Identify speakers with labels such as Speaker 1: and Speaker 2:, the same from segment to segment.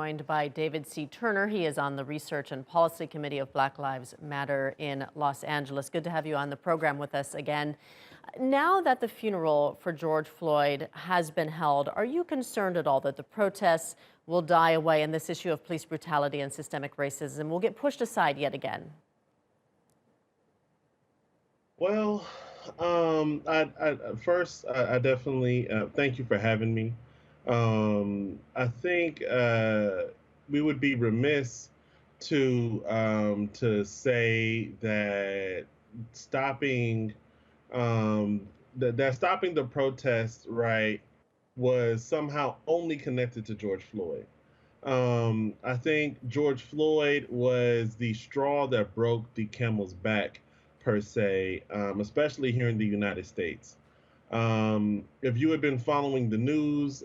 Speaker 1: joined by David C. Turner. He is on the Research and Policy Committee of Black Lives Matter in Los Angeles. Good to have you on the program with us again. Now that the funeral for George Floyd has been held, are you concerned at all that the protests will die away and this issue of police brutality and systemic racism will get pushed aside yet again?
Speaker 2: Well, I definitely thank you for having me. I think we would be remiss to say that stopping that stopping the protest, right, was somehow only connected to George Floyd. I think George Floyd was the straw that broke the camel's back, per se, especially here in the United States. If you had been following the news,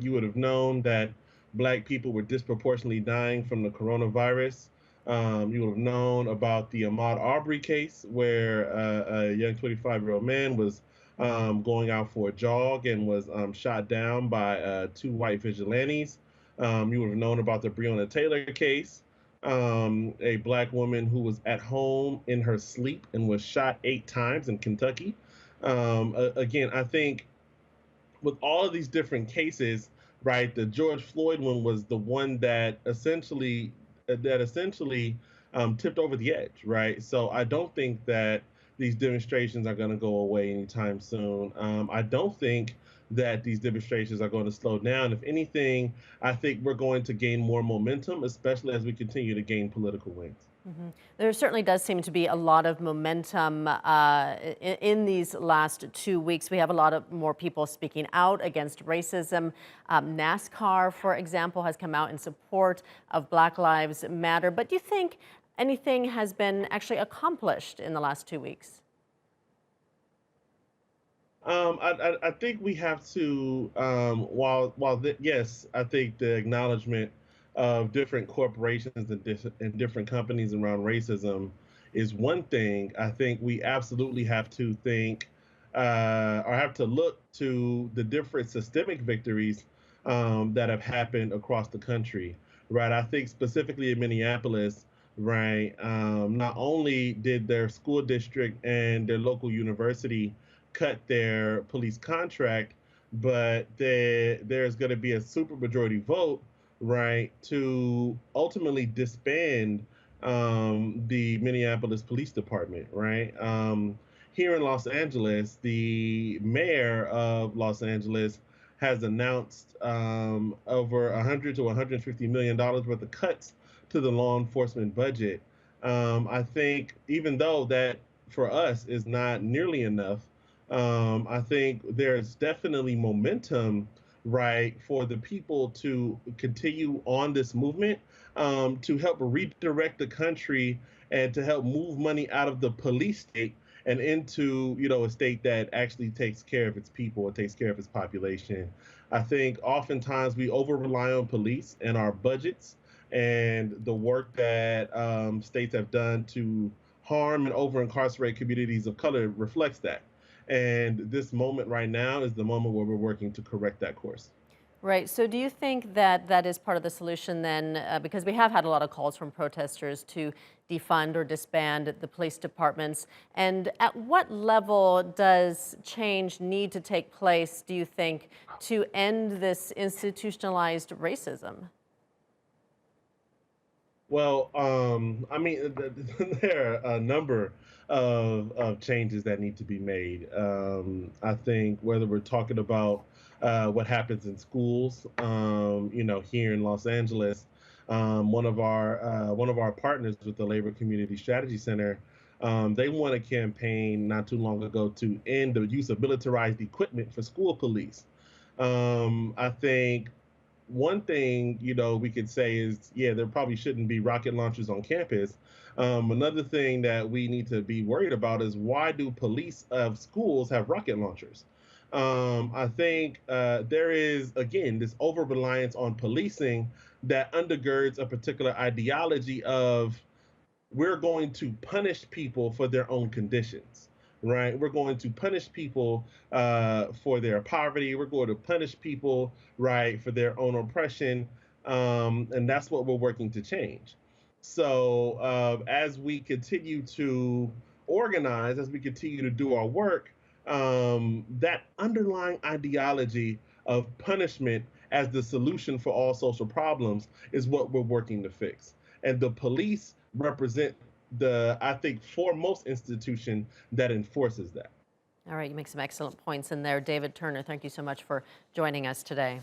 Speaker 2: you would have known that black people were disproportionately dying from the coronavirus. You would have known about the Ahmaud Arbery case, where a young 25-year-old man was going out for a jog and was shot down by two white vigilantes. You would have known about the Breonna Taylor case, a black woman who was at home in her sleep and was shot 8 times in Kentucky. Again, I think with all of these different cases, right, the George Floyd one was the one that essentially tipped over the edge, right? So I don't think that these demonstrations are going to go away anytime soon. I don't think that these demonstrations are going to slow down. If anything, I think we're going to gain more momentum, especially as we continue to gain political wins.
Speaker 1: There certainly does seem to be a lot of momentum in these last 2 weeks. We have a lot of more people speaking out against racism. NASCAR, for example, has come out in support of Black Lives Matter. But do you think anything has been actually accomplished in the last 2 weeks?
Speaker 2: I think we have to, yes, I think the acknowledgement of different corporations and different companies around racism is one thing. I think we absolutely have to think or have to look to the different systemic victories that have happened across the country, right? I think specifically in Minneapolis, right, not only did their school district and their local university cut their police contract, but there's going to be a supermajority vote, right, to ultimately disband the Minneapolis Police Department, right? Here in Los Angeles, the mayor of Los Angeles has announced over 100 to 150 million dollars worth of cuts to the law enforcement budget. I think even though that for us is not nearly enough, I think there's definitely momentum, right, for the people to continue on this movement, to help redirect the country and to help move money out of the police state and into, a state that actually takes care of its people, it takes care of its population. I think oftentimes we over rely on police and our budgets and the work that states have done to harm and over incarcerate communities of color reflects that. And this moment right now is the moment where we're working to correct that course.
Speaker 1: Right. So do you think that that is part of the solution then? Because we have had a lot of calls from protesters to defund or disband the police departments. And at what level does change need to take place, do you think, to end this institutionalized racism?
Speaker 2: Well, I mean, there are a number of changes that need to be made. I think whether we're talking about what happens in schools, here in Los Angeles, one of our partners with the Labor Community Strategy Center, they won a campaign not too long ago to end the use of militarized equipment for school police. I think one thing we could say is, yeah, there probably shouldn't be rocket launchers on campus. Another thing that we need to be worried about is, why do police of schools have rocket launchers? I think there is, again, this over reliance on policing that undergirds a particular ideology of, we're going to punish people for their own conditions, right? We're going to punish people for their poverty. We're going to punish people, right, for their own oppression. And that's what we're working to change. So as we continue to organize, as we continue to do our work, that underlying ideology of punishment as the solution for all social problems is what we're working to fix. And the police represent the, I think, foremost institution that enforces that.
Speaker 1: All right, you make some excellent points in there. David Turner, thank you so much for joining us today.